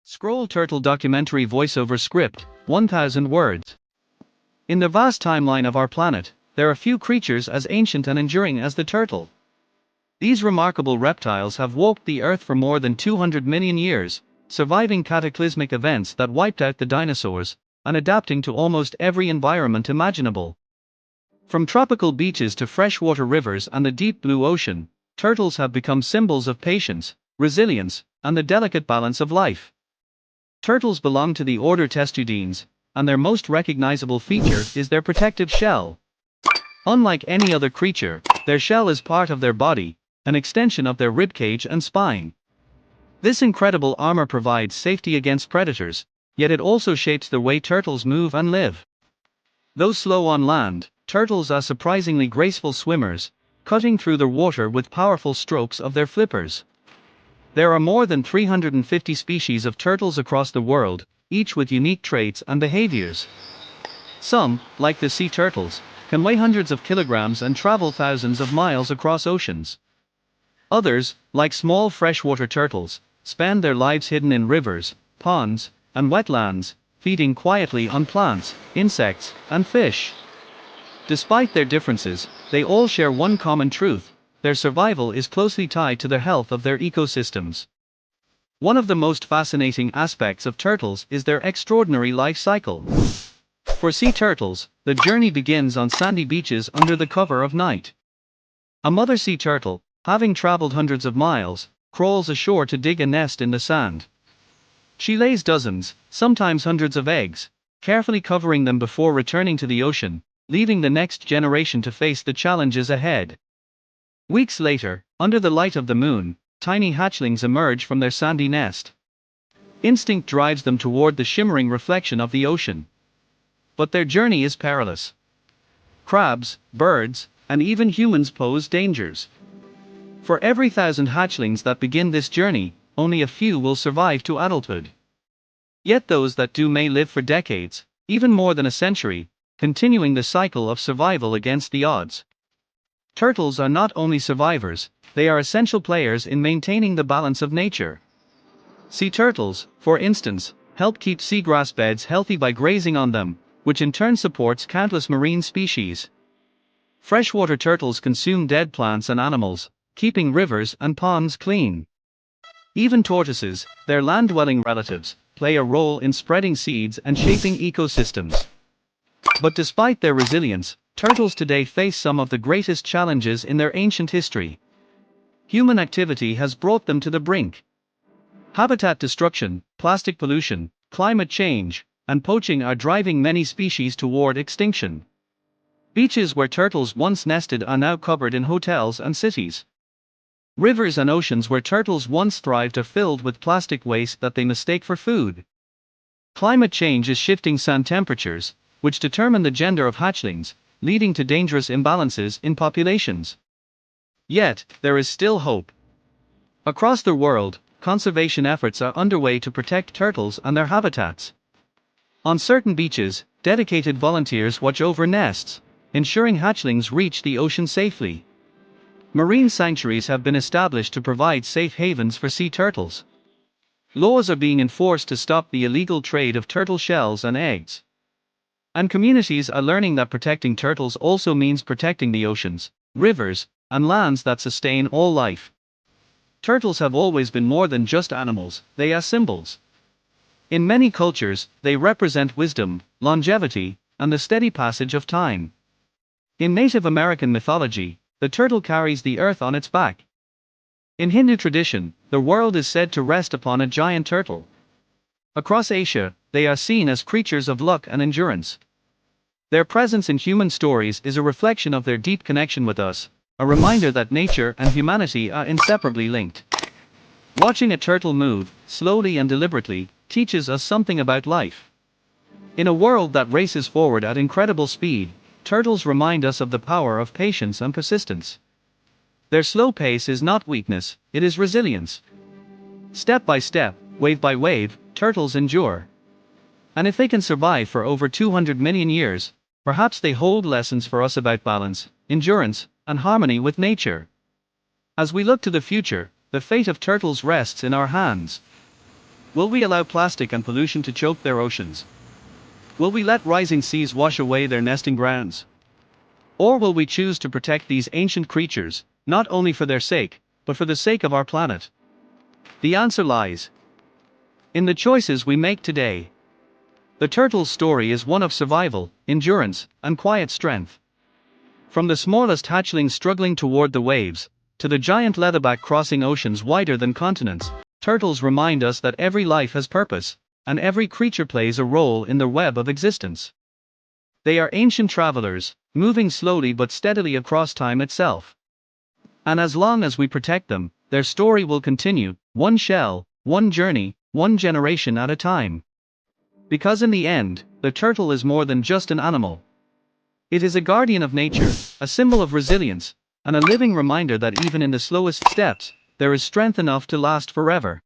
Scroll Turtle documentary voiceover script, 1000 words. In the vast timeline of our planet, there are few creatures as ancient and enduring as the turtle. These remarkable reptiles have walked the earth for more than 200 million years, surviving cataclysmic events that wiped out the dinosaurs, and adapting to almost every environment imaginable. From tropical beaches to freshwater rivers and the deep blue ocean, turtles have become symbols of patience, resilience, and the delicate balance of life. Turtles belong to the order Testudines, and their most recognizable feature is their protective shell. Unlike any other creature, their shell is part of their body, an extension of their ribcage and spine. This incredible armor provides safety against predators, yet it also shapes the way turtles move and live. Though slow on land, turtles are surprisingly graceful swimmers, cutting through the water with powerful strokes of their flippers. There are more than 350 species of turtles across the world, each with unique traits and behaviors. Some, like the sea turtles, can weigh hundreds of kilograms and travel thousands of miles across oceans. Others, like small freshwater turtles, spend their lives hidden in rivers, ponds, and wetlands, feeding quietly on plants, insects, and fish. Despite their differences, they all share one common truth: their survival is closely tied to the health of their ecosystems. One of the most fascinating aspects of turtles is their extraordinary life cycle. For sea turtles, the journey begins on sandy beaches under the cover of night. A mother sea turtle, having traveled hundreds of miles, crawls ashore to dig a nest in the sand. She lays dozens, sometimes hundreds of eggs, carefully covering them before returning to the ocean, leaving the next generation to face the challenges ahead. Weeks later, under the light of the moon, tiny hatchlings emerge from their sandy nest. Instinct drives them toward the shimmering reflection of the ocean. But their journey is perilous. Crabs, birds, and even humans pose dangers. For every 1,000 hatchlings that begin this journey, only a few will survive to adulthood. Yet those that do may live for decades, even more than a century, continuing the cycle of survival against the odds. Turtles are not only survivors, they are essential players in maintaining the balance of nature. Sea turtles, for instance, help keep seagrass beds healthy by grazing on them, which in turn supports countless marine species. Freshwater turtles consume dead plants and animals, keeping rivers and ponds clean. Even tortoises, their land-dwelling relatives, play a role in spreading seeds and shaping ecosystems. But despite their resilience, turtles today face some of the greatest challenges in their ancient history. Human activity has brought them to the brink. Habitat destruction, plastic pollution, climate change, and poaching are driving many species toward extinction. Beaches where turtles once nested are now covered in hotels and cities. Rivers and oceans where turtles once thrived are filled with plastic waste that they mistake for food. Climate change is shifting sand temperatures, which determine the gender of hatchlings, leading to dangerous imbalances in populations. Yet, there is still hope. Across the world, conservation efforts are underway to protect turtles and their habitats. On certain beaches, dedicated volunteers watch over nests, ensuring hatchlings reach the ocean safely. Marine sanctuaries have been established to provide safe havens for sea turtles. Laws are being enforced to stop the illegal trade of turtle shells and eggs. And communities are learning that protecting turtles also means protecting the oceans, rivers, and lands that sustain all life. Turtles have always been more than just animals, they are symbols. In many cultures, they represent wisdom, longevity, and the steady passage of time. In Native American mythology, the turtle carries the earth on its back. In Hindu tradition, the world is said to rest upon a giant turtle. Across Asia, they are seen as creatures of luck and endurance. Their presence in human stories is a reflection of their deep connection with us, a reminder that nature and humanity are inseparably linked. Watching a turtle move, slowly and deliberately, teaches us something about life. In a world that races forward at incredible speed, turtles remind us of the power of patience and persistence. Their slow pace is not weakness, it is resilience. Step by step, wave by wave, turtles endure. And if they can survive for over 200 million years, perhaps they hold lessons for us about balance, endurance, and harmony with nature. As we look to the future, the fate of turtles rests in our hands. Will we allow plastic and pollution to choke their oceans? Will we let rising seas wash away their nesting grounds? Or will we choose to protect these ancient creatures, not only for their sake, but for the sake of our planet? The answer lies in the choices we make today. The turtle's story is one of survival, endurance, and quiet strength. From the smallest hatchling struggling toward the waves, to the giant leatherback crossing oceans wider than continents, turtles remind us that every life has purpose, and every creature plays a role in the web of existence. They are ancient travelers, moving slowly but steadily across time itself. And as long as we protect them, their story will continue, one shell, one journey, one generation at a time. Because in the end, the turtle is more than just an animal. It is a guardian of nature, a symbol of resilience, and a living reminder that even in the slowest steps, there is strength enough to last forever.